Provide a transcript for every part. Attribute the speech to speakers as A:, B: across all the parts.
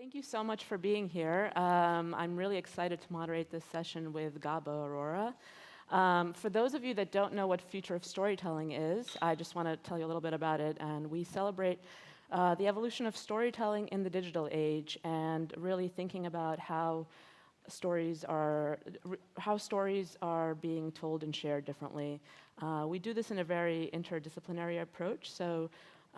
A: Thank you so much for being here. I'm really excited to moderate this session with Gabo Arora. For those of you that don't know what Future of Storytelling is, I just want to tell you a little bit about it. And we celebrate the evolution of storytelling in the digital age and really thinking about how stories are being told and shared differently. We do this in a very interdisciplinary approach. So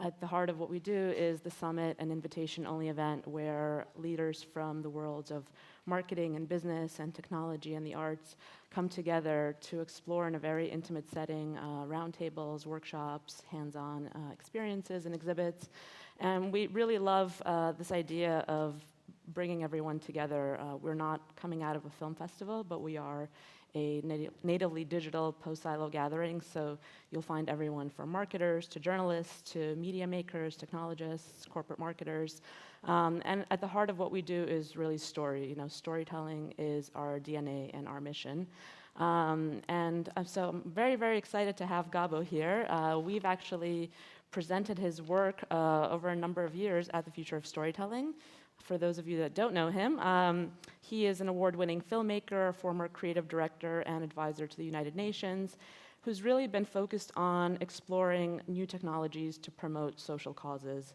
A: at the heart of what we do is the Summit, an invitation-only event where leaders from the worlds of marketing and business and technology and the arts come together to explore in a very intimate setting, roundtables, workshops, hands-on experiences and exhibits. And we really love this idea of bringing everyone together. We're not coming out of a film festival, but we are a natively digital post-silo gathering, so you'll find everyone from marketers to journalists to media makers, technologists, corporate marketers. And at the heart of what we do is really story. Storytelling is our DNA and our mission. So I'm very, very excited to have Gabo here. We've actually presented his work over a number of years at the Future of Storytelling. For those of you that don't know him, he is an award-winning filmmaker, former creative director, and advisor to the United Nations, who's really been focused on exploring new technologies to promote social causes.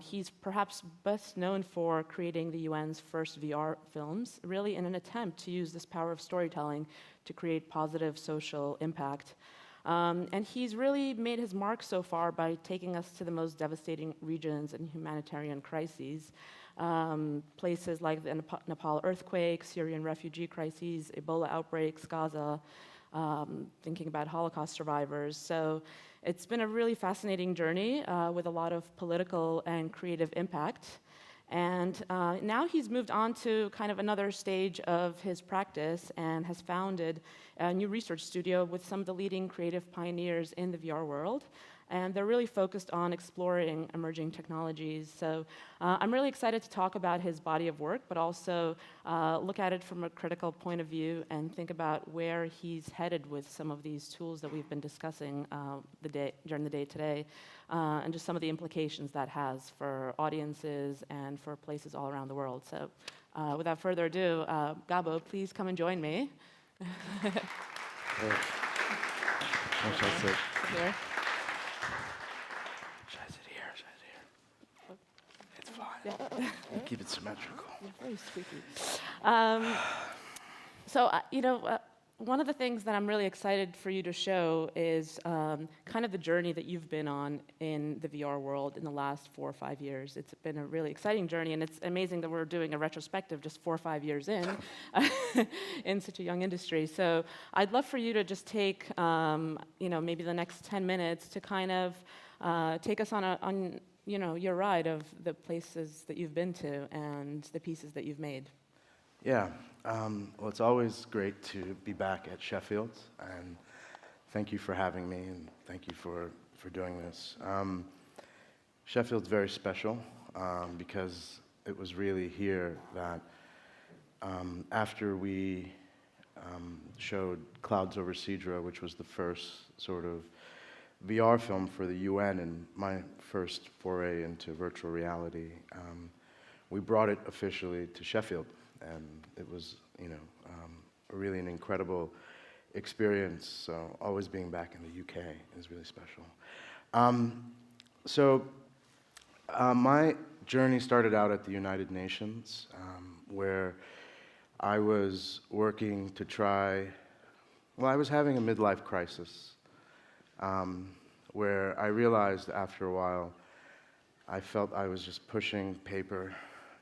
A: He's perhaps best known for creating the UN's first VR films, really in an attempt to use this power of storytelling to create positive social impact. And he's really made his mark so far by taking us to the most devastating regions and humanitarian crises. Places like the Nepal earthquake, Syrian refugee crises, Ebola outbreaks, Gaza, thinking about Holocaust survivors. So it's been a really fascinating journey with a lot of political and creative impact. And now he's moved on to kind of another stage of his practice and has founded a new research studio with some of the leading creative pioneers in the VR world. And they're really focused on exploring emerging technologies. So I'm really excited to talk about his body of work, but also look at it from a critical point of view and think about where he's headed with some of these tools that we've been discussing during the day today, and just some of the implications that has for audiences and for places all around the world. So without further ado, Gabo, please come and join me. Here.
B: Keep it symmetrical.
A: Yeah, very squeaky. One of the things that I'm really excited for you to show is kind of the journey that you've been on in the VR world in the last 4 or 5 years. It's been a really exciting journey, and it's amazing that we're doing a retrospective just 4 or 5 years in, in such a young industry. So I'd love for you to just take, maybe the next 10 minutes to kind of take us on your ride of the places that you've been to and the pieces that you've made.
B: Yeah, well, it's always great to be back at Sheffield, and thank you for having me, and thank you for doing this. Sheffield's very special because it was really here that after we showed Clouds Over Sidra, which was the first sort of VR film for the UN and my first foray into virtual reality, we brought it officially to Sheffield, and it was, really an incredible experience. So always being back in the UK is really special. My journey started out at the United Nations, where I was working to I was having a midlife crisis. Where I realized after a while, I felt I was just pushing paper,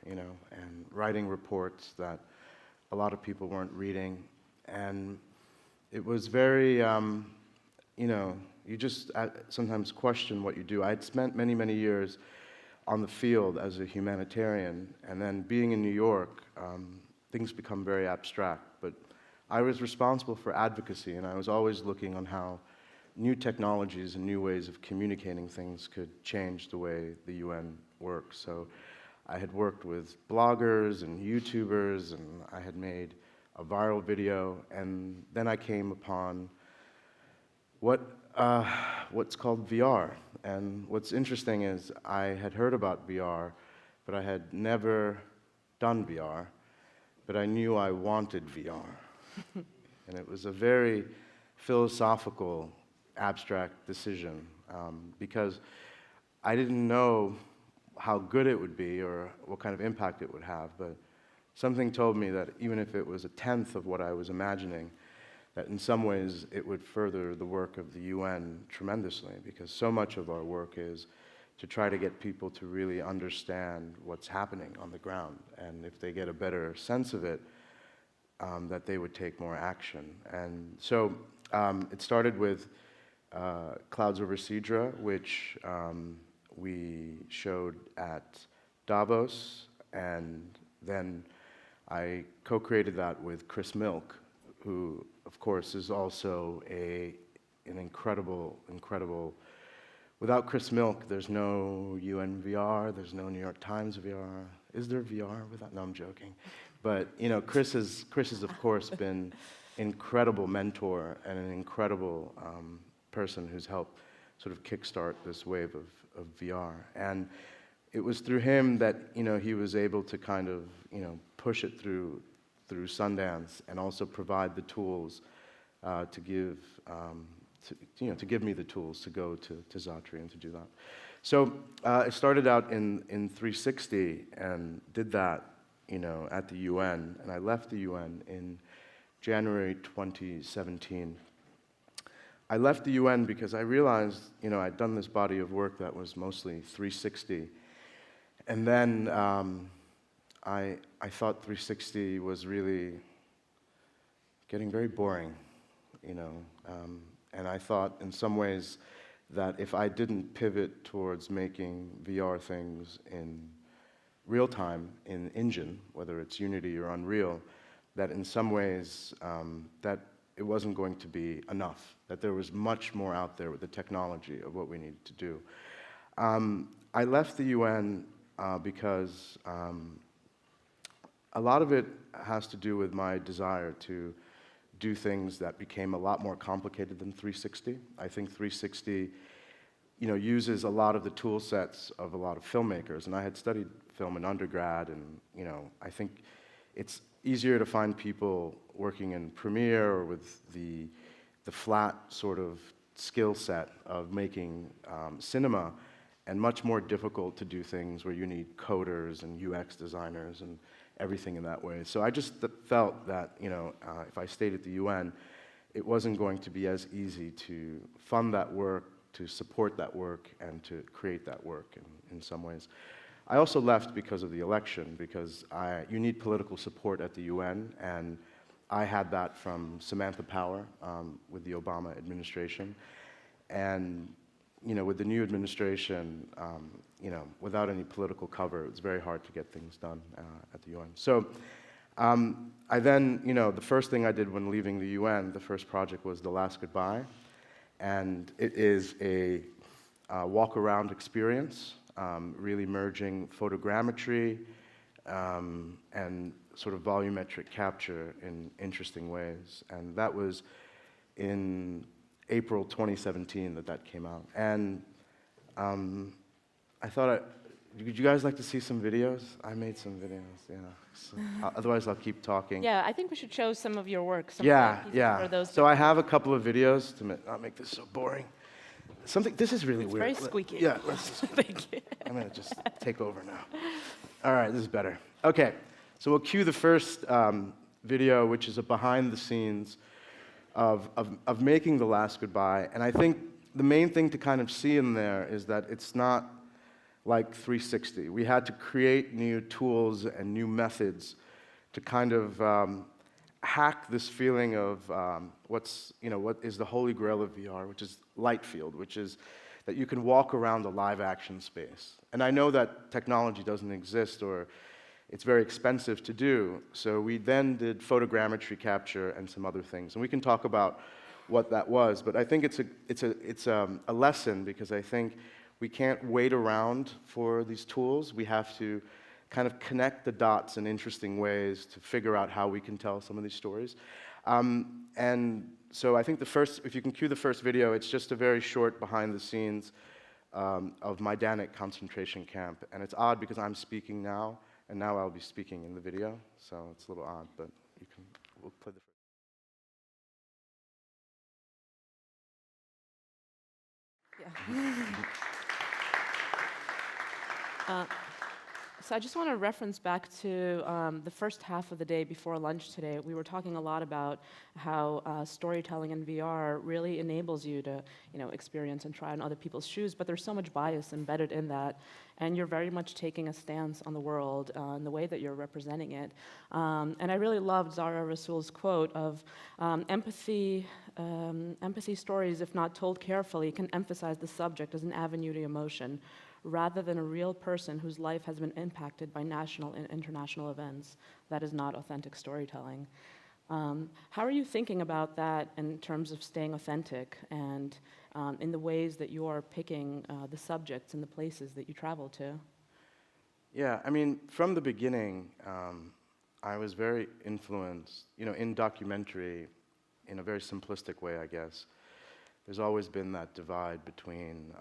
B: and writing reports that a lot of people weren't reading. And it was very, you just sometimes question what you do. I'd spent many, many years on the field as a humanitarian, and then being in New York, things become very abstract. But I was responsible for advocacy, and I was always looking on how new technologies and new ways of communicating things could change the way the UN works. So I had worked with bloggers and YouTubers, and I had made a viral video, and then I came upon what's called VR. And what's interesting is I had heard about VR, but I had never done VR, but I knew I wanted VR. And it was a very philosophical, abstract decision, because I didn't know how good it would be or what kind of impact it would have, but something told me that even if it was a tenth of what I was imagining, that in some ways it would further the work of the UN tremendously, because so much of our work is to try to get people to really understand what's happening on the ground, and if they get a better sense of it, that they would take more action. And so it started with Clouds over Sidra, which we showed at Davos, and then I co-created that with Chris Milk, who, of course, is also an incredible. Without Chris Milk, there's no UNVR, there's no New York Times VR. Is there VR without? No, I'm joking. But Chris has of course been an incredible mentor and an incredible person who's helped sort of kickstart this wave of VR. And it was through him that he was able to kind of push it through Sundance, and also provide the tools to give me the tools to go to Zatri and to do that. So I started out in 360 and did that at the UN, and I left the UN in January 2017. I left the UN because I realized I'd done this body of work that was mostly 360, and then I thought 360 was really getting very boring, and I thought in some ways that if I didn't pivot towards making VR things in real time in engine, whether it's Unity or Unreal, that in some ways that it wasn't going to be enough, that there was much more out there with the technology of what we needed to do. I left the UN because a lot of it has to do with my desire to do things that became a lot more complicated than 360. I think 360 uses a lot of the tool sets of a lot of filmmakers, and I had studied film in undergrad, and I think it's easier to find people working in Premiere or with the flat sort of skill set of making cinema, and much more difficult to do things where you need coders and UX designers and everything in that way. So I just felt that if I stayed at the UN, it wasn't going to be as easy to fund that work, to support that work, and to create that work in some ways. I also left because of the election, because you need political support at the UN, and I had that from Samantha Power with the Obama administration. And with the new administration, without any political cover, it was very hard to get things done at the UN. So I then, the first thing I did when leaving the UN, the first project was The Last Goodbye. And it is a walk-around experience, really merging photogrammetry and sort of volumetric capture in interesting ways. And that was in April 2017 that came out. And I thought, would you guys like to see some videos? I made some videos, yeah. So, otherwise, I'll keep talking.
A: Yeah, I think we should show some of your work.
B: Yeah. So I have a couple of videos to not make this so boring. This is really weird.
A: Very squeaky.
B: Yeah, let's just,
A: Thank you.
B: I'm going to just take over now. All right, this is better. Okay, so we'll cue the first video, which is a behind the scenes of making The Last Goodbye. And I think the main thing to kind of see in there is that it's not like 360. We had to create new tools and new methods to kind of hack this feeling of what is the holy grail of VR, which is light field, which is that you can walk around a live action space. And I know that technology doesn't exist, or it's very expensive to do. So we then did photogrammetry capture and some other things. And we can talk about what that was. But I think it's a lesson, because I think we can't wait around for these tools. We have to kind of connect the dots in interesting ways to figure out how we can tell some of these stories. And so I think if you can cue the first video, it's just a very short behind the scenes of Majdanek concentration camp. And it's odd because I'm speaking now, and now I'll be speaking in the video, so it's a little odd, but we'll play the first.
A: Yeah. So I just want to reference back to the first half of the day before lunch today. We were talking a lot about how storytelling in VR really enables you to, experience and try on other people's shoes, but there's so much bias embedded in that, and you're very much taking a stance on the world in the way that you're representing it. And I really loved Zara Rasul's quote of empathy stories, if not told carefully, can emphasize the subject as an avenue to emotion, rather than a real person whose life has been impacted by national and international events. That is not authentic storytelling. How are you thinking about that in terms of staying authentic and in the ways that you are picking the subjects and the places that you travel to?
B: Yeah, I mean, from the beginning, I was very influenced, in documentary, in a very simplistic way, I guess. There's always been that divide between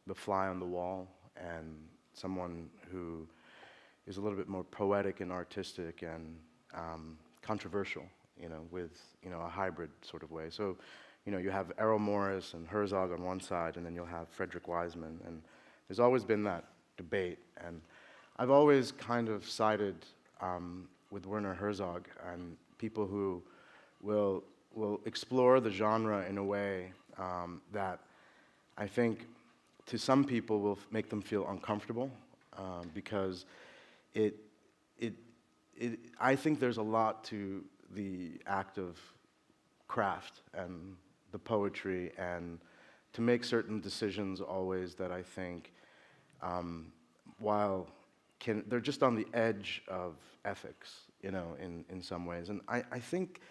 B: the fly on the wall and someone who is a little bit more poetic and artistic and controversial, with, a hybrid sort of way. So, you have Errol Morris and Herzog on one side, and then you'll have Frederick Wiseman, and there's always been that debate. And I've always kind of sided with Werner Herzog and people who will explore the genre in a way that I think to some people will make them feel uncomfortable because I think there's a lot to the act of craft and the poetry, and to make certain decisions always that I think, while they're just on the edge of ethics, in some ways. And I think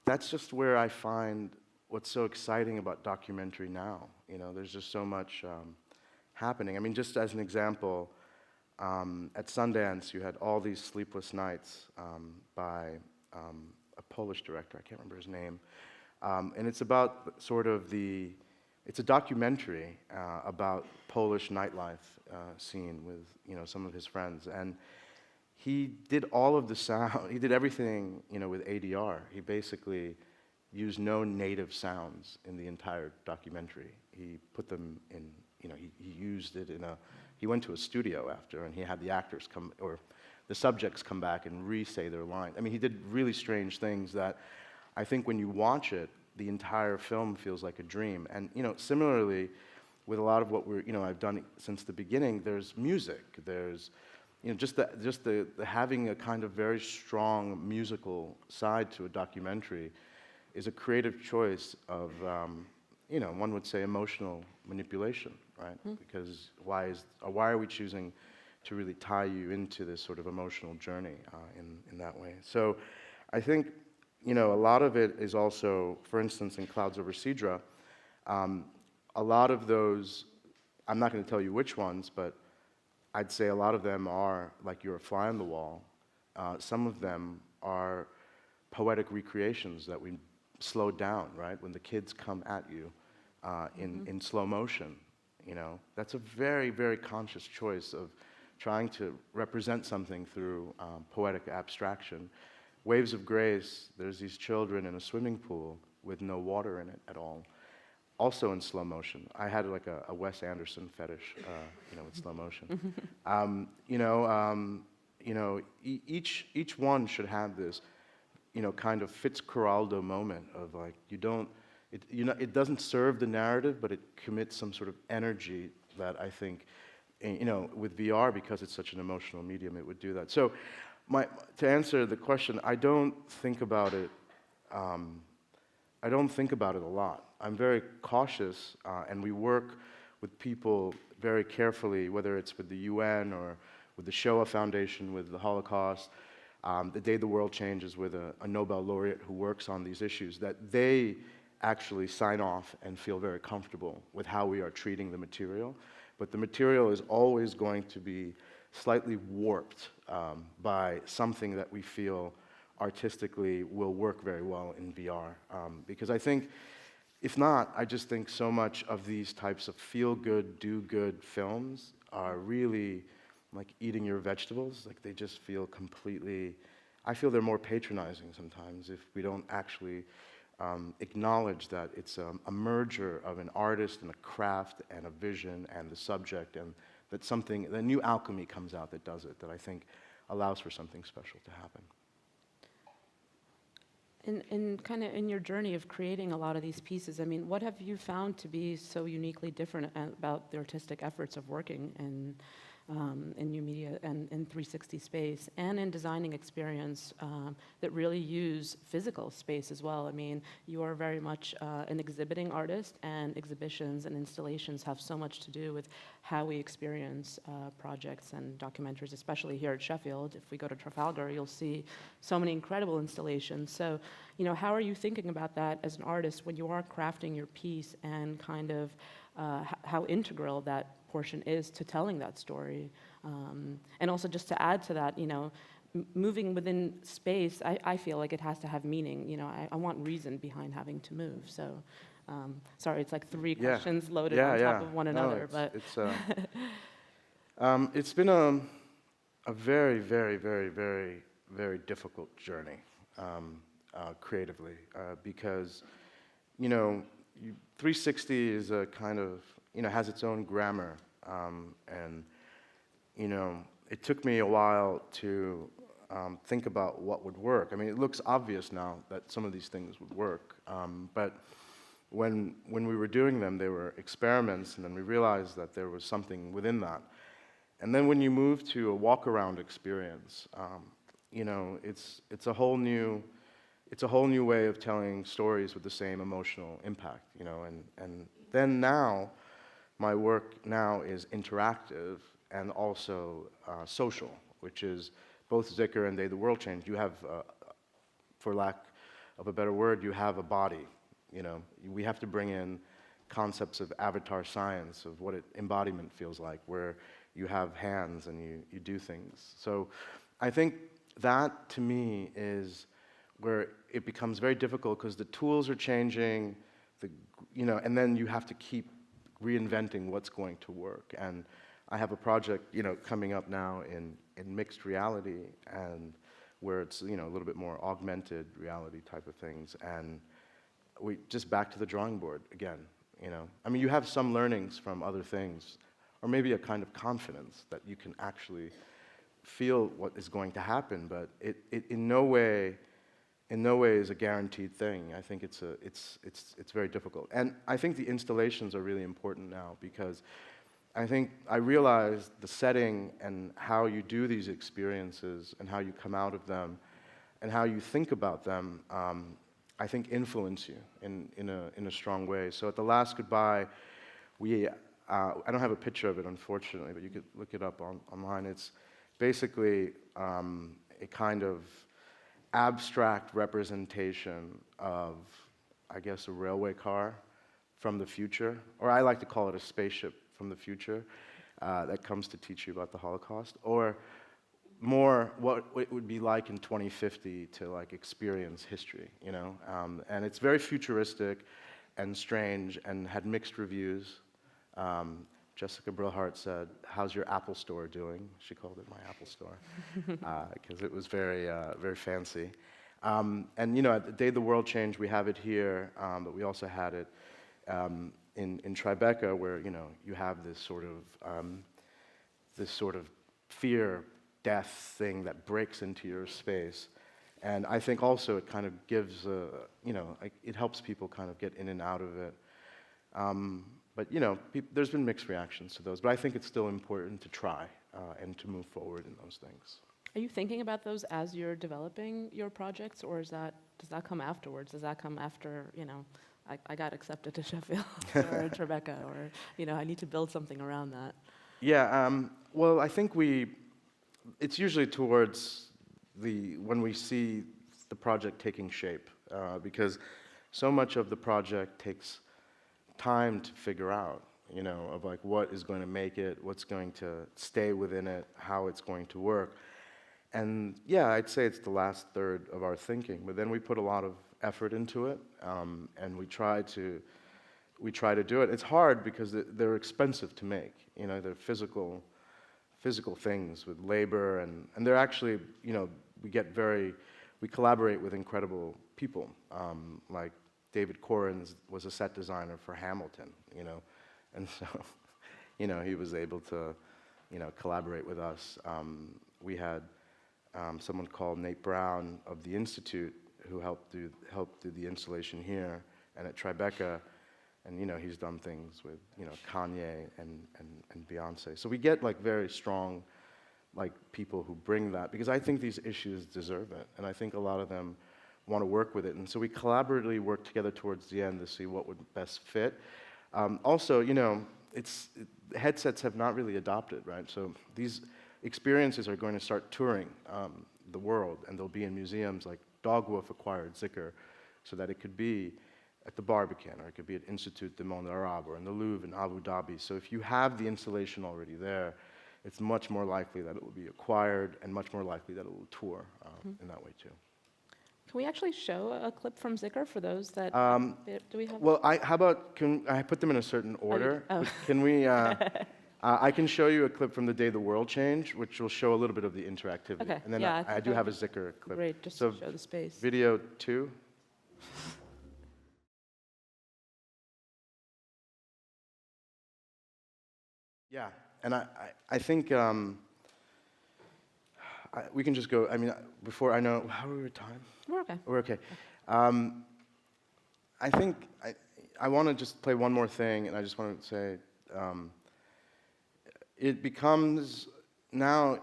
B: that's just where I find what's so exciting about documentary now. There's just so much happening. I mean, just as an example, at Sundance, you had All These Sleepless Nights by a Polish director, I can't remember his name, and it's about it's a documentary about Polish nightlife scene with, some of his friends, and he did all of the sound, he did everything, with ADR. He basically used no native sounds in the entire documentary. He put them in, he used it he went to a studio after, and he had the actors come, or the subjects come back and re-say their lines. I mean, he did really strange things that I think when you watch it, the entire film feels like a dream. And, similarly, with a lot of what I've done since the beginning, there's music, there's, just the having a kind of very strong musical side to a documentary is a creative choice of, one would say emotional manipulation, right? Because why are we choosing to really tie you into this sort of emotional journey in that way? So I think, a lot of it is also, for instance, in Clouds Over Sidra, a lot of those, I'm not going to tell you which ones, but I'd say a lot of them are like You're a Fly on the Wall. Some of them are poetic recreations that we slowed down, right? When the kids come at you in slow motion, That's a very, very conscious choice of trying to represent something through poetic abstraction. Waves of Grace, there's these children in a swimming pool with no water in it at all, also in slow motion. I had like a Wes Anderson fetish, with slow motion. Each one should have this, kind of Fitzcarraldo moment of like, it doesn't serve the narrative, but it commits some sort of energy that I think, with VR, because it's such an emotional medium, it would do that. So, to answer the question, I don't think about it. I don't think about it a lot. I'm very cautious, and we work with people very carefully, whether it's with the UN or with the Shoah Foundation, with the Holocaust, the Day the World Changes, with a Nobel laureate who works on these issues, that they actually sign off and feel very comfortable with how we are treating the material. But the material is always going to be slightly warped by something that we feel artistically will work very well in VR. Because I think if not, I just think so much of these types of feel-good, do-good films are really like eating your vegetables. Like they just feel completely, I feel they're more patronizing sometimes if we don't actually acknowledge that it's a merger of an artist and a craft and a vision and the subject, and that something, the new alchemy comes out that does it, that I think allows for something special to happen.
A: In your journey of creating a lot of these pieces, I mean, what have you found to be so uniquely different about the artistic efforts of working in new media and in 360 space, and in designing experience that really use physical space as well? I mean, you are very much an exhibiting artist, and exhibitions and installations have so much to do with how we experience projects and documentaries, especially here at Sheffield. If we go to Trafalgar, you'll see so many incredible installations. So, you know, how are you thinking about that as an artist when you are crafting your piece, and kind of how integral that portion is to telling that story? And also, just to add to that, you know, moving within space, I feel like it has to have meaning. You know, I want reason behind having to move. So, sorry, it's like three questions loaded on top of one another.
B: It's been a very, very, very, very, very difficult journey creatively because, you know, 360 is a kind of, you know, has its own grammar, and, you know, it took me a while to think about what would work. I mean, it looks obvious now that some of these things would work, but when we were doing them, they were experiments, and then we realized that there was something within that. And then when you move to a walk-around experience, you know, it's a whole new way of telling stories with the same emotional impact, you know, and then now, my work now is interactive and also social, which is both Zikr and Day the World Changed. You have, for lack of a better word, you have a body, you know. We have to bring in concepts of avatar science, of what embodiment feels like, where you have hands and you do things. So I think that, to me, is where it becomes very difficult, because the tools are changing, you know, and then you have to keep reinventing what's going to work. And I have a project, you know, coming up now in mixed reality, and where it's, you know, a little bit more augmented reality type of things, and we just back to the drawing board again, you know. I mean, you have some learnings from other things, or maybe a kind of confidence that you can actually feel what is going to happen, but it in no way is a guaranteed thing. I think it's very difficult. And I think the installations are really important now, because I think I realize the setting and how you do these experiences and how you come out of them and how you think about them, I think influence you in a strong way. So at the last goodbye, I don't have a picture of it, unfortunately, but you could look it up online. It's basically a kind of abstract representation of, I guess, a railway car from the future, or I like to call it a spaceship from the future that comes to teach you about the Holocaust, or more what it would be like in 2050 to like experience history, you know. And it's very futuristic and strange and had mixed reviews. Jessica Brillhart said, "How's your Apple Store doing?" She called it my Apple Store, because it was very, very fancy. And you know, at the Day the World Changed, we have it here, but we also had it in Tribeca, where, you know, you have this sort of fear, death thing that breaks into your space. And I think also it kind of gives, you know, it helps people kind of get in and out of it. But, you know, there's been mixed reactions to those. But I think it's still important to try and to move forward in those things.
A: Are you thinking about those as you're developing your projects, or does that come afterwards? Does that come after, you know, I got accepted to Sheffield or Tribeca, or, you know, I need to build something around that?
B: Yeah, well, I think it's usually towards when we see the project taking shape, because so much of the project takes time to figure out, you know, of like what is going to make it, what's going to stay within it, how it's going to work. And yeah, I'd say it's the last third of our thinking, but then we put a lot of effort into it, and we try to do it. It's hard because they're expensive to make. You know, they're physical things with labor, and they're actually, you know, we collaborate with incredible people, like David Corrins was a set designer for Hamilton, you know, and so, you know, he was able to, you know, collaborate with us. We had someone called Nate Brown of the Institute who helped do the installation here and at Tribeca, and you know, he's done things with, you know, Kanye and Beyonce. So we get like very strong, like, people who bring that, because I think these issues deserve it, and I think a lot of them want to work with it, and so we collaboratively work together towards the end to see what would best fit. Also, you know, headsets have not really adopted, right? So these experiences are going to start touring the world, and they'll be in museums. Like Dogwolf acquired Zikr so that it could be at the Barbican, or it could be at Institut du Monde Arabe, or in the Louvre in Abu Dhabi. So if you have the installation already there, it's much more likely that it will be acquired, and much more likely that it will tour in that way too.
A: Can we actually show a clip from Zikr for those that, do we have?
B: Well, how about, can I put them in a certain order?
A: Oh.
B: Can we, I can show you a clip from the day the world changed, which will show a little bit of the interactivity.
A: Okay,
B: And then
A: yeah,
B: I do have a Zikr clip.
A: Great, just
B: So
A: to show the space.
B: video 2. Yeah, and I think we can just go, I mean, before I know, how are we with time?
A: We're okay.
B: We're okay. I think I want to just play one more thing, and I just want to say, it becomes now,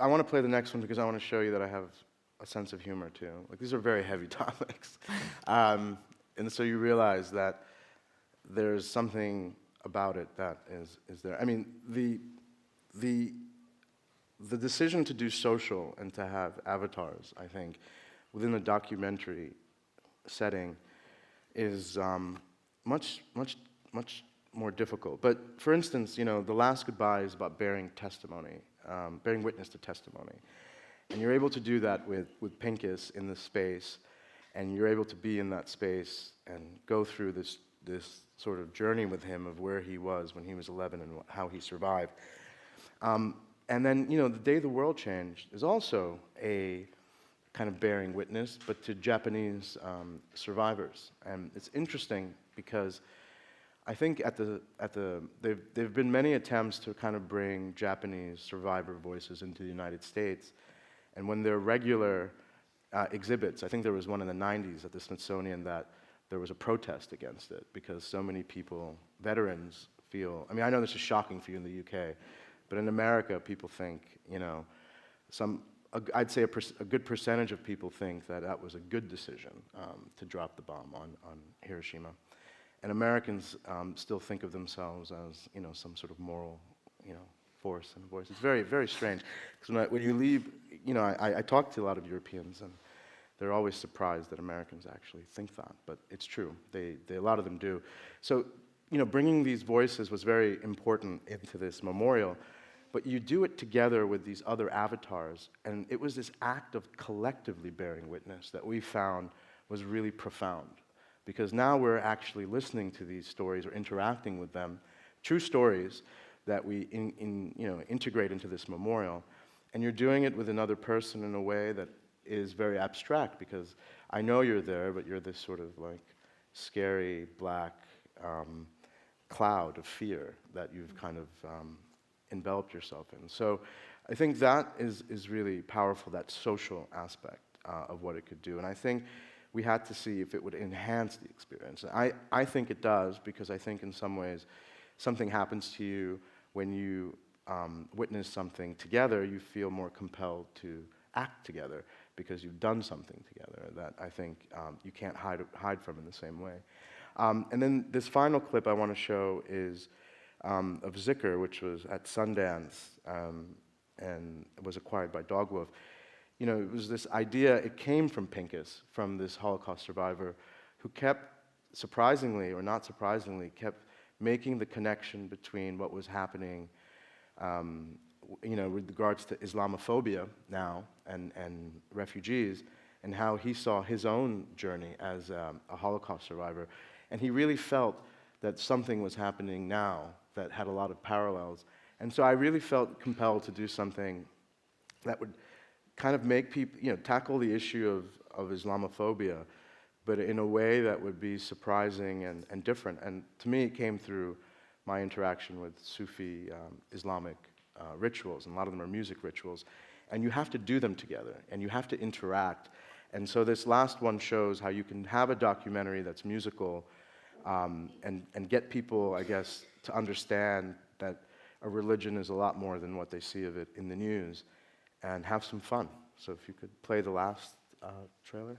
B: I want to play the next one because I want to show you that I have a sense of humor too. Like, these are very heavy topics. And so you realize that there's something about it that is there. I mean, the decision to do social and to have avatars, I think, within a documentary setting is much more difficult. But for instance, you know, The Last Goodbye is about bearing testimony, bearing witness to testimony. And you're able to do that with Pincus in this space, and you're able to be in that space and go through this sort of journey with him of where he was when he was 11 and how he survived. And then, you know, The Day the World Changed is also a kind of bearing witness, but to Japanese survivors. And it's interesting because I think there've been many attempts to kind of bring Japanese survivor voices into the United States. And when there are regular exhibits, I think there was one in the 90s at the Smithsonian that there was a protest against it because so many people, veterans, feel, I mean, I know this is shocking for you in the UK, but in America, people think, you know, I'd say a good percentage of people think that that was a good decision to drop the bomb on Hiroshima. And Americans still think of themselves as, you know, some sort of moral, you know, force and voice. It's very, very strange. Because when you leave, you know, I talk to a lot of Europeans, and they're always surprised that Americans actually think that. But it's true. A lot of them do. So, you know, bringing these voices was very important into this memorial. But you do it together with these other avatars, and it was this act of collectively bearing witness that we found was really profound. Because now we're actually listening to these stories or interacting with them, true stories that we integrate into this memorial, and you're doing it with another person in a way that is very abstract, because I know you're there, but you're this sort of like scary black cloud of fear that you've kind of enveloped yourself in. So I think that is really powerful, that social aspect of what it could do. And I think we had to see if it would enhance the experience. I think it does, because I think in some ways something happens to you when you witness something together. You feel more compelled to act together because you've done something together that I think you can't hide from in the same way. And then this final clip I want to show is of Zikr, which was at Sundance and was acquired by Dogwolf. You know, it was this idea, it came from Pincus, from this Holocaust survivor, who kept, surprisingly or not surprisingly, kept making the connection between what was happening, you know, with regards to Islamophobia now and refugees, and how he saw his own journey as a Holocaust survivor. And he really felt that something was happening now that had a lot of parallels. And so I really felt compelled to do something that would kind of make people, tackle the issue of Islamophobia, but in a way that would be surprising and different. And to me, it came through my interaction with Sufi Islamic rituals, and a lot of them are music rituals. And you have to do them together, and you have to interact. And so this last one shows how you can have a documentary that's musical, and get people, I guess, to understand that a religion is a lot more than what they see of it in the news, and have some fun. So if you could play the last trailer.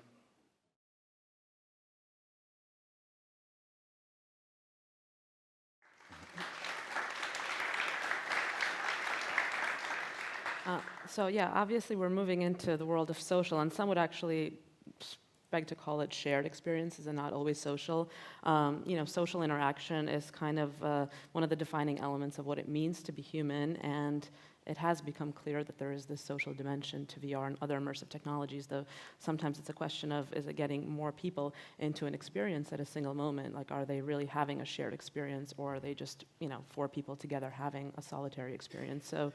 A: So yeah, obviously we're moving into the world of social, and some would actually beg to call it shared experiences and not always social. Social interaction is kind of one of the defining elements of what it means to be human, and it has become clear that there is this social dimension to VR and other immersive technologies, though sometimes it's a question of, is it getting more people into an experience at a single moment? Like, are they really having a shared experience, or are they just, 4 people together having a solitary experience? So,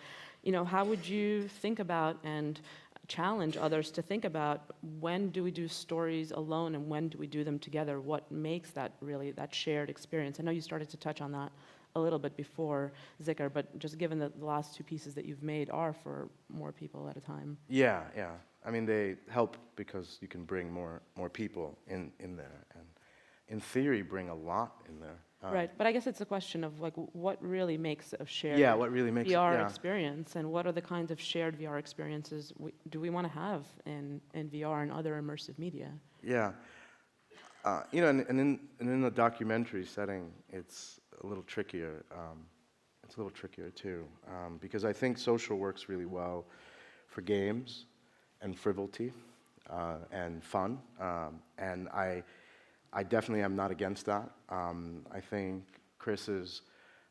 A: how would you think about and challenge others to think about, when do we do stories alone and when do we do them together? What makes that really that shared experience? I know you started to touch on that a little bit before, Zikr, but just given that the last 2 pieces that you've made are for more people at a time.
B: Yeah. I mean, they help because you can bring more people in there, and in theory, bring a lot in there.
A: Right, but I guess it's a question of like, what really makes a shared
B: what really makes
A: VR experience, and what are the kinds of shared VR experiences do we want to have in VR and other immersive media?
B: Yeah, and in the documentary setting, it's a little trickier. It's a little trickier too, because I think social works really well for games and frivolity and fun, and I definitely am not against that. I think Chris's,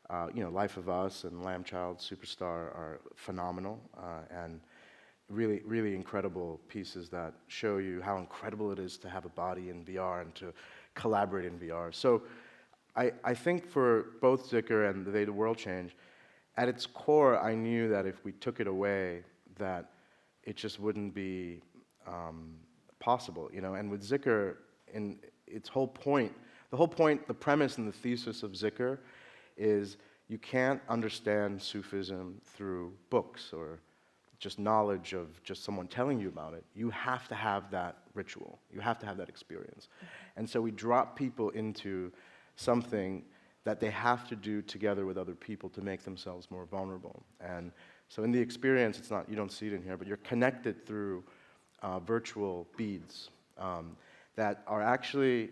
B: Life of Us and Lamb Child Superstar are phenomenal, and really, really incredible pieces that show you how incredible it is to have a body in VR and to collaborate in VR. So I think for both Zikr and The Day the World Changed, at its core, I knew that if we took it away, that it just wouldn't be possible, And with Zikr, in its whole point, the premise and the thesis of Zikr is you can't understand Sufism through books or just knowledge of just someone telling you about it. You have to have that ritual. You have to have that experience. And so we drop people into something that they have to do together with other people to make themselves more vulnerable. And so in the experience, it's not, you don't see it in here, but you're connected through virtual beads that are actually,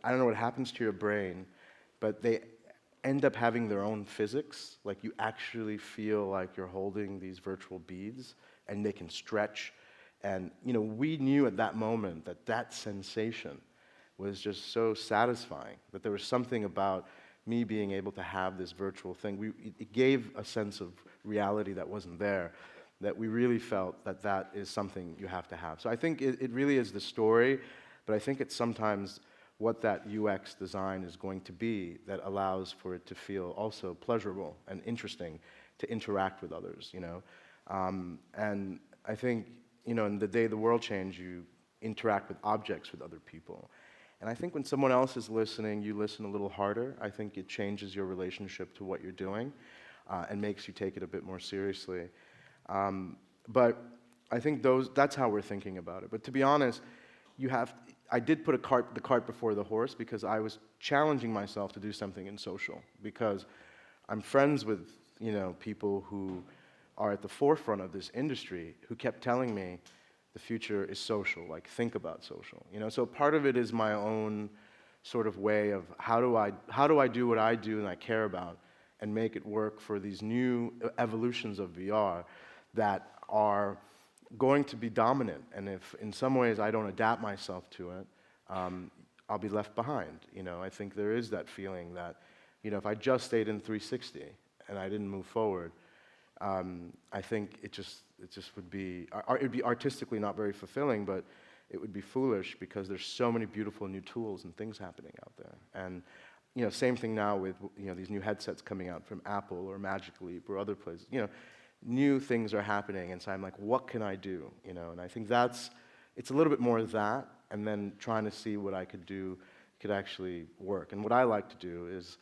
B: I don't know what happens to your brain, but they end up having their own physics. Like, you actually feel like you're holding these virtual beads, and they can stretch. And, we knew at that moment that sensation was just so satisfying, that there was something about me being able to have this virtual thing. It gave a sense of reality that wasn't there, that we really felt that is something you have to have. So I think it really is the story, but I think it's sometimes what that UX design is going to be that allows for it to feel also pleasurable and interesting to interact with others, And I think, in The Day the World Changed, you interact with objects with other people. And I think when someone else is listening, you listen a little harder. I think it changes your relationship to what you're doing and makes you take it a bit more seriously. But I think that's how we're thinking about it. But to be honest, I did put the cart before the horse, because I was challenging myself to do something in social, because I'm friends with, people who are at the forefront of this industry who kept telling me the future is social, like, think about social. So part of it is my own sort of way of how do I do what I do and I care about and make it work for these new evolutions of VR that are going to be dominant, and if in some ways I don't adapt myself to it, I'll be left behind. I think there is that feeling that, if I just stayed in 360 and I didn't move forward, I think it just would be, it'd be artistically not very fulfilling, but it would be foolish because there's so many beautiful new tools and things happening out there. And same thing now with these new headsets coming out from Apple or Magic Leap or other places. New things are happening, and so I'm like, what can I do? And I think it's a little bit more of that, and then trying to see what I could do could actually work. And what I like to do is,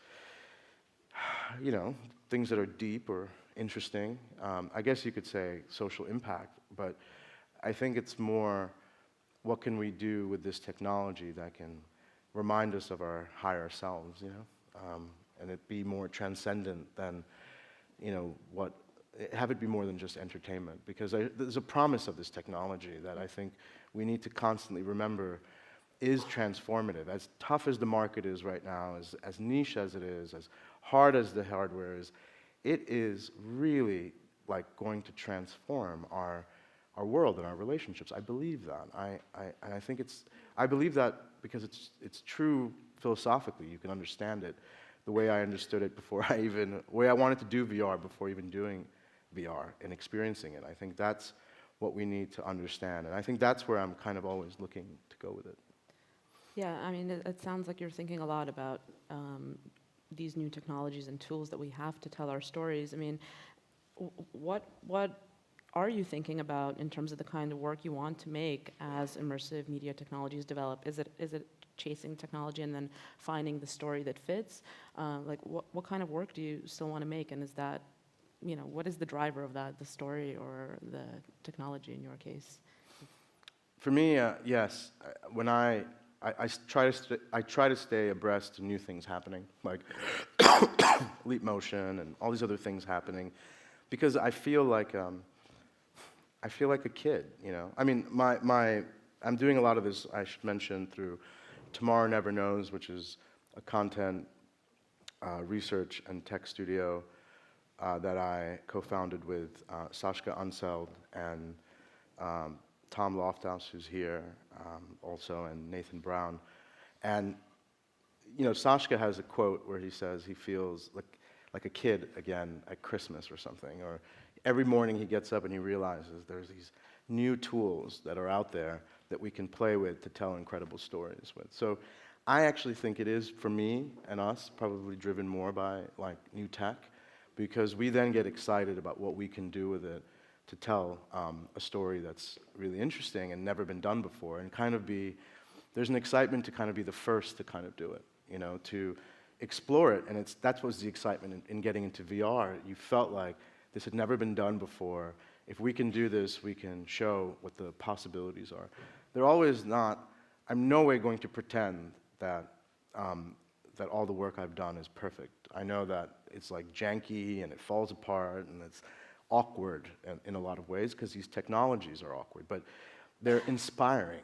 B: things that are deep or interesting. I guess you could say social impact, but I think it's more, what can we do with this technology that can remind us of our higher selves, and it be more transcendent than, have it be more than just entertainment. Because there's a promise of this technology that I think we need to constantly remember is transformative. As tough as the market is right now, as niche as it is, as hard as the hardware is, it is really like going to transform our world and our relationships. I believe that. I believe that because it's true philosophically. You can understand it the way I understood it before the way I wanted to do VR before even doing VR and experiencing it. I think that's what we need to understand, and I think that's where I'm kind of always looking to go with it.
A: Yeah, I mean, it sounds like you're thinking a lot about these new technologies and tools that we have to tell our stories. I mean, what are you thinking about in terms of the kind of work you want to make as immersive media technologies develop? Is it chasing technology and then finding the story that fits? What kind of work do you still want to make, and is that, what is the driver of that, the story or the technology in your case?
B: For me, yes. When I try to stay abreast to new things happening, like Leap Motion and all these other things happening, because I feel like a kid. I mean, I'm doing a lot of this, I should mention, through Tomorrow Never Knows, which is a content research and tech studio that I co-founded with Sascha Unseld and Tom Lofthouse, who's here also, and Nathan Brown. And, Sascha has a quote where he says he feels like a kid again at Christmas or something, or every morning he gets up and he realizes there's these new tools that are out there that we can play with to tell incredible stories with. So I actually think it is, for me and us, probably driven more by new tech, because we then get excited about what we can do with it to tell a story that's really interesting and never been done before, and there's an excitement to kind of be the first to kind of do it, to explore it, and that's what was the excitement in getting into VR. You felt like this had never been done before. If we can do this, we can show what the possibilities are. I'm no way going to pretend that all the work I've done is perfect. I know that it's janky and it falls apart and it's awkward in a lot of ways because these technologies are awkward, but they're inspiring,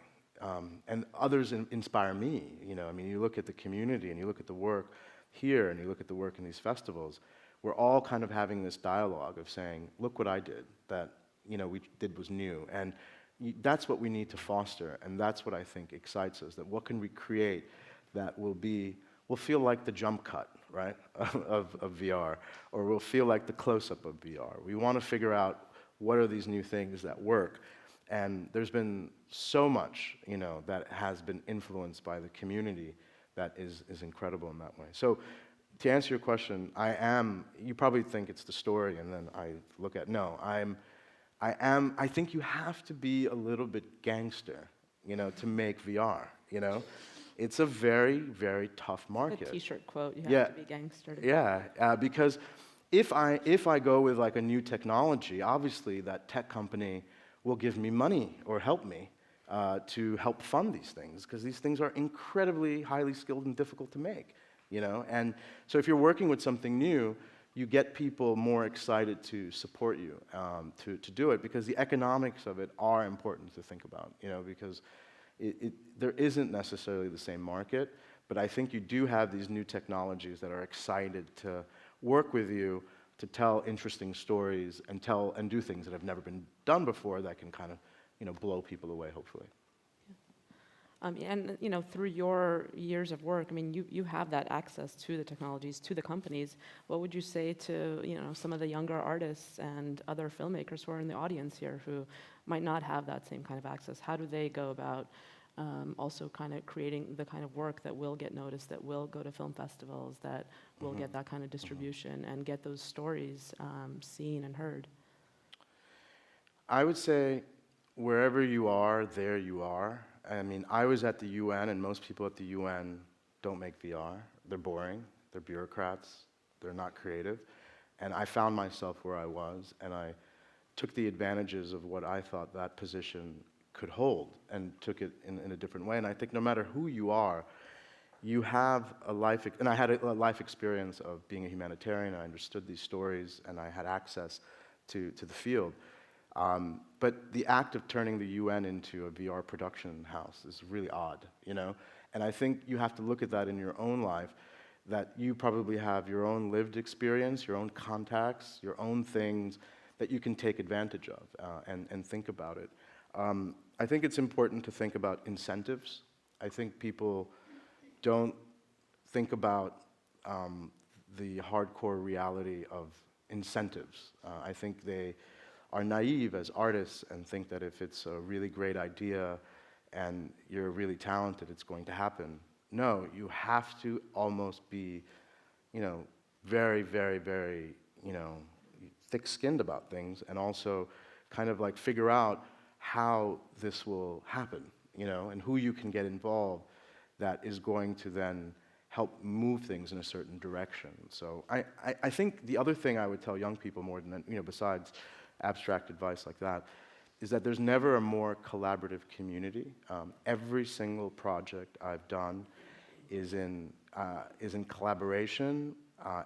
B: and others inspire me. I mean, you look at the community and you look at the work here and you look at the work in these festivals. We're all kind of having this dialogue of saying, look what I did, that we did was new, and that's what we need to foster, and that's what I think excites us, that what can we create that will feel like the jump cut, right, of VR, or will feel like the close-up of VR. We want to figure out what are these new things that work, and there's been so much, that has been influenced by the community that is incredible in that way. So to answer your question, you probably think it's the story, and then I look at, no, I think you have to be a little bit gangster, to make VR, It's a very, very tough market.
A: A t-shirt quote, you have to be gangster.
B: Yeah, because if I go with a new technology, obviously that tech company will give me money or help me to help fund these things, because these things are incredibly highly skilled and difficult to make, And so if you're working with something new, you get people more excited to support you to do it, because the economics of it are important to think about, because there isn't necessarily the same market, but I think you do have these new technologies that are excited to work with you to tell interesting stories and do things that have never been done before that can kind of blow people away, hopefully.
A: And through your years of work, I mean, you have that access to the technologies, to the companies. What would you say to some of the younger artists and other filmmakers who are in the audience here who might not have that same kind of access? How do they go about also kind of creating the kind of work that will get noticed, that will go to film festivals, that will get that kind of distribution and get those stories seen and heard?
B: I would say wherever you are, there you are. I mean, I was at the UN, and most people at the UN don't make VR. They're boring, they're bureaucrats, they're not creative. And I found myself where I was, and I took the advantages of what I thought that position could hold and took it in a different way. And I think no matter who you are, you have a life, and I had a life experience of being a humanitarian. I understood these stories, and I had access to the field. But the act of turning the UN into a VR production house is really odd, And I think you have to look at that in your own life, that you probably have your own lived experience, your own contacts, your own things that you can take advantage of and think about it. I think it's important to think about incentives. I think people don't think about the hardcore reality of incentives. I think they are naive as artists and think that if it's a really great idea and you're really talented, it's going to happen. No, you have to almost be, very, very, very, thick-skinned about things, and also kind of like figure out how this will happen, and who you can get involved that is going to then help move things in a certain direction. So I think the other thing I would tell young people more than, besides abstract advice like that, is that there's never a more collaborative community. Every single project I've done is in collaboration.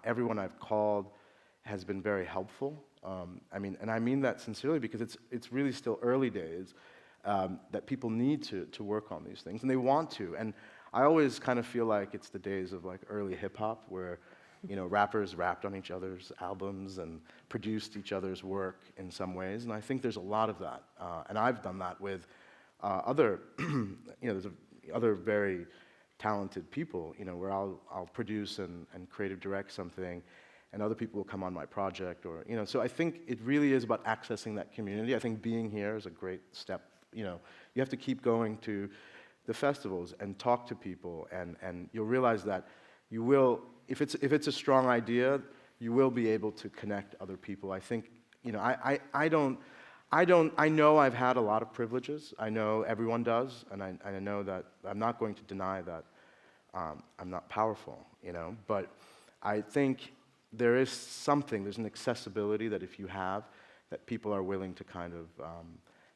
B: Everyone I've called has been very helpful. And I mean that sincerely, because it's really still early days, that people need to work on these things, and they want to. And I always kind of feel like it's the days of like early hip hop, where rappers rapped on each other's albums and produced each other's work in some ways, and I think there's a lot of that. And I've done that with other, there's other very talented people, where I'll produce and creative direct something, and other people will come on my project, or So I think it really is about accessing that community. I think being here is a great step. You have to keep going to the festivals and talk to people, and you'll realize that you will. If it's a strong idea, you will be able to connect other people. I think, I know I've had a lot of privileges. I know everyone does, and I know that I'm not going to deny that I'm not powerful, But I think there's an accessibility that if you have, that people are willing to kind of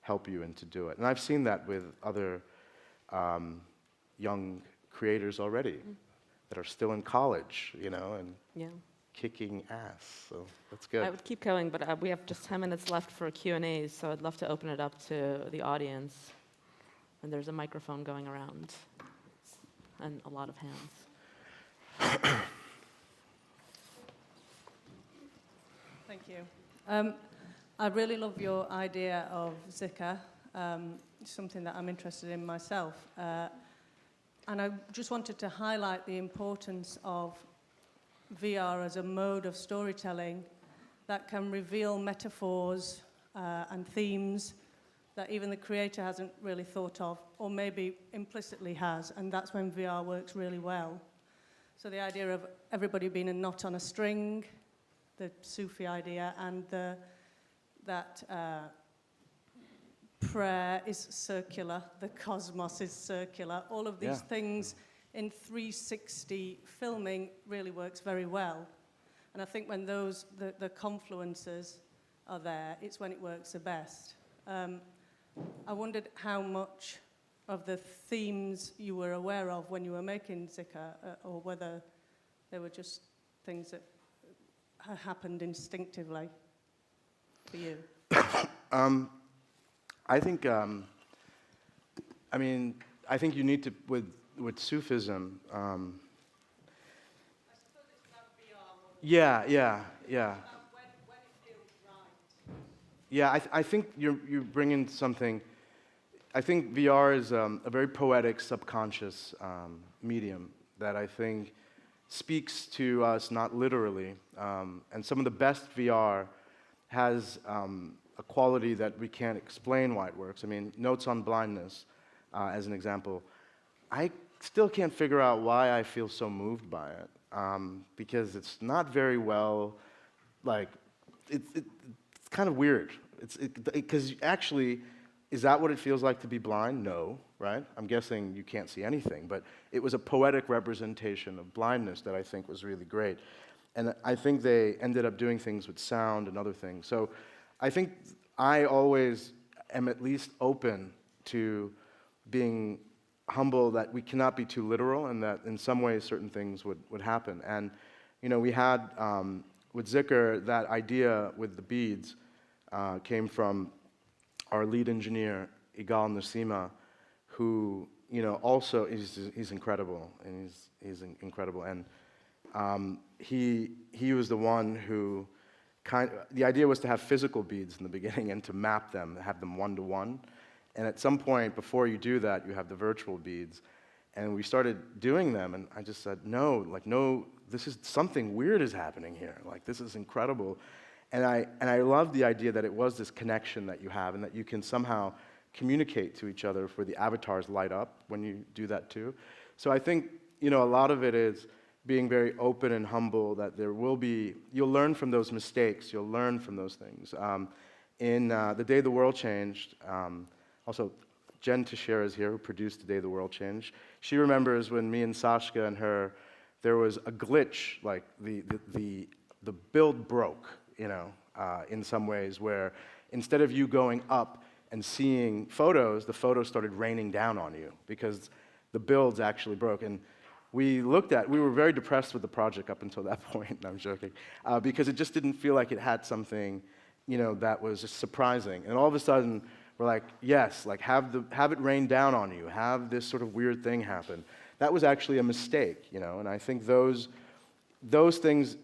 B: help you and to do it. And I've seen that with other young creators already. That are still in college, and kicking ass. So that's good.
A: I would keep going, but we have just 10 minutes left for Q&As, so I'd love to open it up to the audience. And there's a microphone going around, and a lot of hands.
C: Thank you. I really love your idea of Zika, something that I'm interested in myself. And I just wanted to highlight the importance of VR as a mode of storytelling that can reveal metaphors and themes that even the creator hasn't really thought of, or maybe implicitly has, and that's when VR works really well. So the idea of everybody being a knot on a string, the Sufi idea, and that prayer is circular, the cosmos is circular, all of these things in 360 filming really works very well. And I think when the confluences are there, it's when it works the best. I wondered how much of the themes you were aware of when you were making Zika, or whether they were just things that happened instinctively for you.
B: I think, I think you need to, with Sufism,
C: I suppose it's about VR.
B: Yeah.
C: About when it feels right.
B: Yeah, I think you're bringing something. I think VR is a very poetic, subconscious medium that I think speaks to us not literally. And some of the best VR has a quality that we can't explain why it works. I mean, Notes on Blindness, as an example, I still can't figure out why I feel so moved by it, because it's not very well, like, it's kind of weird. Because actually, is that what it feels like to be blind? No, right? I'm guessing you can't see anything, but it was a poetic representation of blindness that I think was really great. And I think they ended up doing things with sound and other things. So I think I always am at least open to being humble that we cannot be too literal and that in some ways certain things would happen. And, you know, we had, with Zikr, that idea with the beads came from our lead engineer, Igal Nasima, who, you know, also he's incredible, and he's incredible. And he was the one who the idea was to have physical beads in the beginning and to map them, have them one-to-one. And at some point, before you do that, you have the virtual beads. And we started doing them, and I just said, no, this is something weird is happening here. Like, this is incredible. And I love the idea that it was this connection that you have and that you can somehow communicate to each other where the avatars light up when you do that too. So I think, you know, a lot of it is being very open and humble, that you'll learn from those mistakes, you'll learn from those things. In The Day the World Changed, also Jen Teixeira is here, who produced The Day the World Changed. She remembers when me and Sashka and her, there was a glitch, like the build broke, you know, in some ways, where instead of you going up and seeing photos, the photos started raining down on you because the builds actually broke. And we were very depressed with the project up until that point, and I'm joking, because it just didn't feel like it had something, you know, that was just surprising. And all of a sudden, we're like, yes, like have it rain down on you, have this sort of weird thing happen. That was actually a mistake, you know, and I think those things,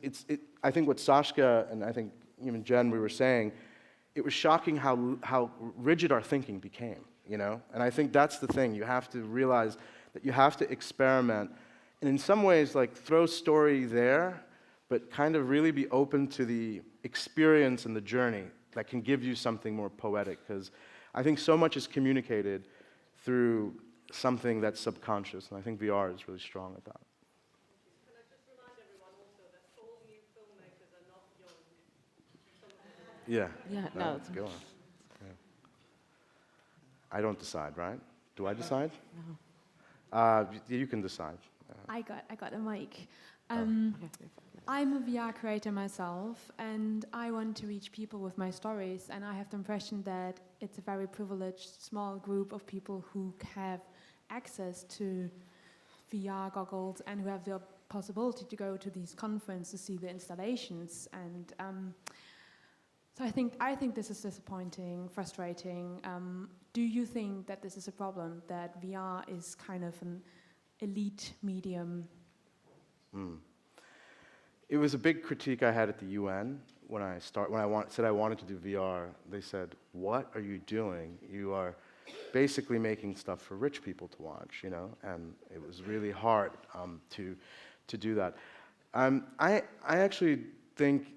B: I think what Sashka and I think even Jen, we were saying, it was shocking how rigid our thinking became, you know? And I think that's the thing. You have to realize that you have to experiment and in some ways, like, throw story there, but kind of really be open to the experience and the journey that can give you something more poetic, because I think so much is communicated through something that's subconscious, and I think VR is really strong at that.
C: Can I just remind everyone also that all new filmmakers are not young?
B: Yeah.
A: Yeah, no.
B: Go on. Yeah. I don't decide, right? Do I decide?
A: No.
B: You can decide.
D: I got a mic.
A: Okay.
D: I'm a VR creator myself, and I want to reach people with my stories, and I have the impression that it's a very privileged small group of people who have access to VR goggles and who have the possibility to go to these conferences to see the installations. And so I think this is disappointing, frustrating. Do you think that this is a problem, that VR is kind of an elite medium?
B: It was a big critique I had at the UN when I said I wanted to do VR. They said, "What are you doing? You are basically making stuff for rich people to watch, you know." And it was really hard to do that. I actually think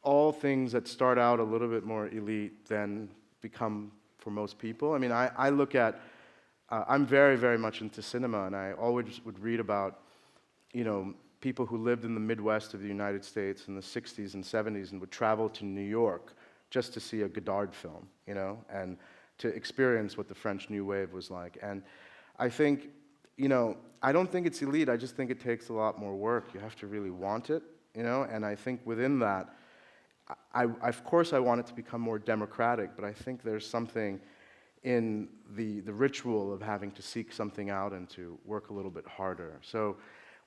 B: all things that start out a little bit more elite then become for most people. I mean, I look at. I'm very, very much into cinema, and I always would read about, you know, people who lived in the Midwest of the United States in the 60s and 70s and would travel to New York just to see a Godard film, you know, and to experience what the French New Wave was like. And I think, you know, I don't think it's elite, I just think it takes a lot more work. You have to really want it, you know, and I think within that, of course I want it to become more democratic, but I think there's something in the ritual of having to seek something out and to work a little bit harder. So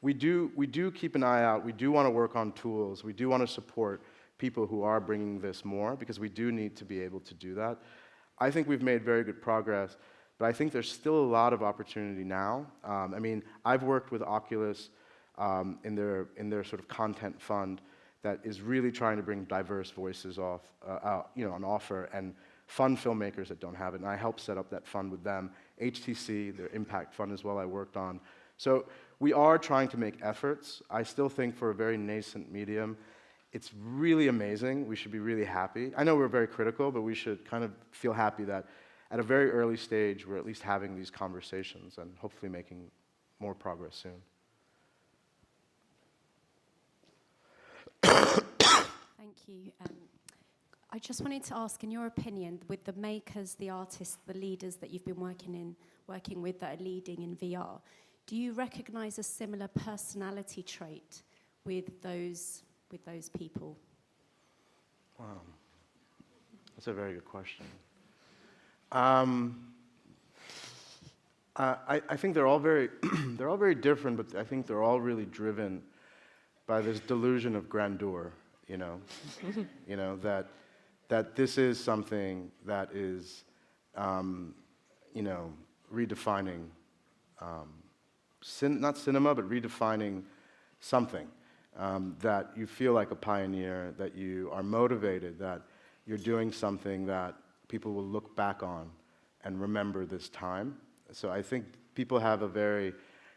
B: we do keep an eye out. We do want to work on tools. We do want to support people who are bringing this more, because we do need to be able to do that. I think we've made very good progress, but I think there's still a lot of opportunity now. I mean, I've worked with Oculus in their sort of content fund that is really trying to bring diverse voices out, you know, on offer. And fund filmmakers that don't have it, and I helped set up that fund with them. HTC, their impact fund as well, I worked on. So we are trying to make efforts. I still think for a very nascent medium, it's really amazing. We should be really happy. I know we're very critical, but we should kind of feel happy that at a very early stage, we're at least having these conversations and hopefully making more progress soon.
E: Thank you. I just wanted to ask, in your opinion, with the makers, the artists, the leaders that you've been working with that are leading in VR, do you recognize a similar personality trait with those people?
B: Wow, that's a very good question. I think they're all very, they're all very different, but I think they're all really driven by this delusion of grandeur, you know, that this is something that is, redefining, not cinema, but redefining something, that you feel like a pioneer, that you are motivated, that you're doing something that people will look back on and remember this time. So I think people have a very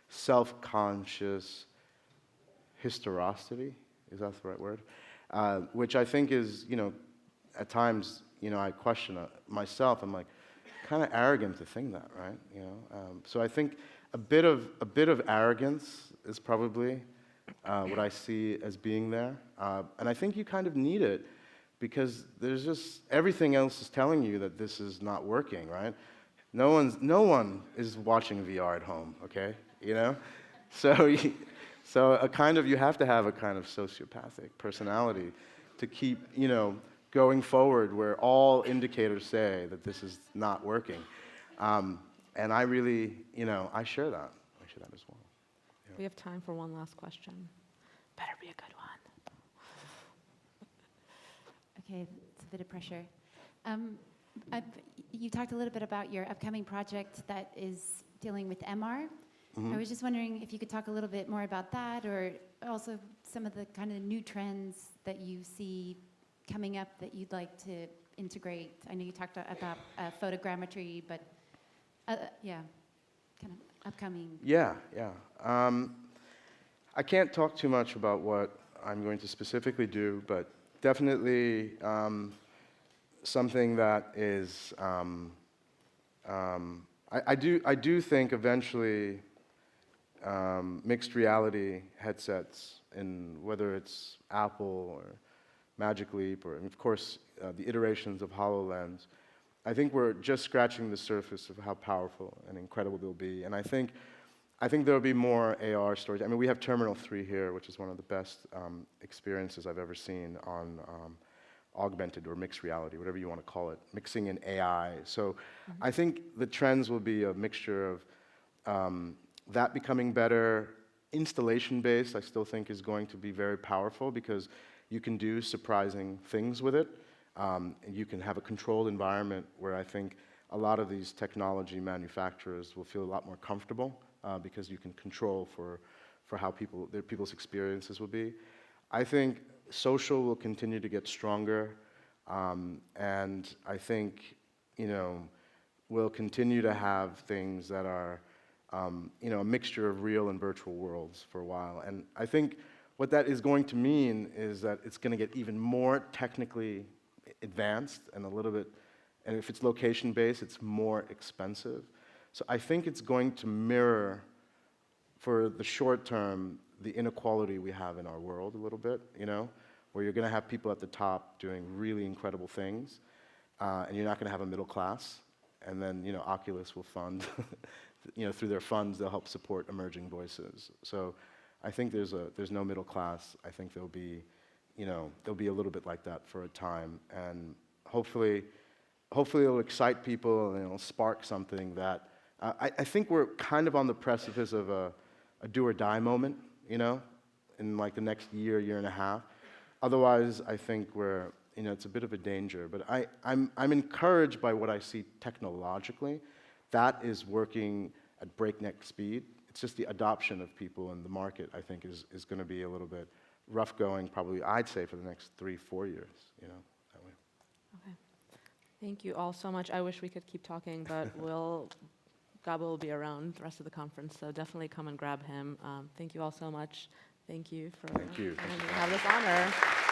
B: self-conscious historicity, is that the right word? Which I think is, at times, I question myself. I'm like, kind of arrogant to think that, right? So I think a bit of arrogance is probably what I see as being there, and I think you kind of need it because there's just everything else is telling you that this is not working, right? No one is watching VR at home, okay? So you have to have a kind of sociopathic personality to keep, going forward where all indicators say that this is not working. And I really, I share that. I share that as well. Yeah.
A: We have time for one last question. Better be a good one.
F: Okay, it's a bit of pressure. You talked a little bit about your upcoming project that is dealing with MR.
B: Mm-hmm.
F: I was just wondering if you could talk a little bit more about that, or also some of the kind of new trends that you see coming up that you'd like to integrate. I know you talked about photogrammetry, but kind of upcoming.
B: Yeah. I can't talk too much about what I'm going to specifically do, but definitely something that is, I do think eventually mixed reality headsets, in whether it's Apple or Magic Leap, or of course the iterations of HoloLens, I think we're just scratching the surface of how powerful and incredible they'll be. And I think there'll be more AR stories. I mean, we have Terminal 3 here, which is one of the best experiences I've ever seen on augmented or mixed reality, whatever you want to call it, mixing in AI. So I think the trends will be a mixture of that becoming better. Installation-based, I still think, is going to be very powerful because you can do surprising things with it. And you can have a controlled environment where I think a lot of these technology manufacturers will feel a lot more comfortable because you can control for how people's experiences will be. I think social will continue to get stronger, and I think we'll continue to have things that are a mixture of real and virtual worlds for a while. And I think what that is going to mean is that it's going to get even more technically advanced and and if it's location-based, it's more expensive. So I think it's going to mirror, for the short term, the inequality we have in our world a little bit, where you're going to have people at the top doing really incredible things, and you're not going to have a middle class. And then, Oculus will fund, through their funds, they'll help support emerging voices. So I think there's no middle class. I think there'll be a little bit like that for a time, and hopefully it'll excite people and it'll spark something that I think we're kind of on the precipice of a do or die moment, in like the next year and a half. Otherwise, I think it's a bit of a danger. But I'm encouraged by what I see technologically. That is working at breakneck speed. It's just the adoption of people in the market, I think, is going to be a little bit rough going, probably, I'd say, for the next 3-4 years, that way.
A: Okay. Thank you all so much. I wish we could keep talking, but Gabo will be around the rest of the conference, so definitely come and grab him. Thank you all so much. Thank you for
B: Thank you.
A: letting me have this honor.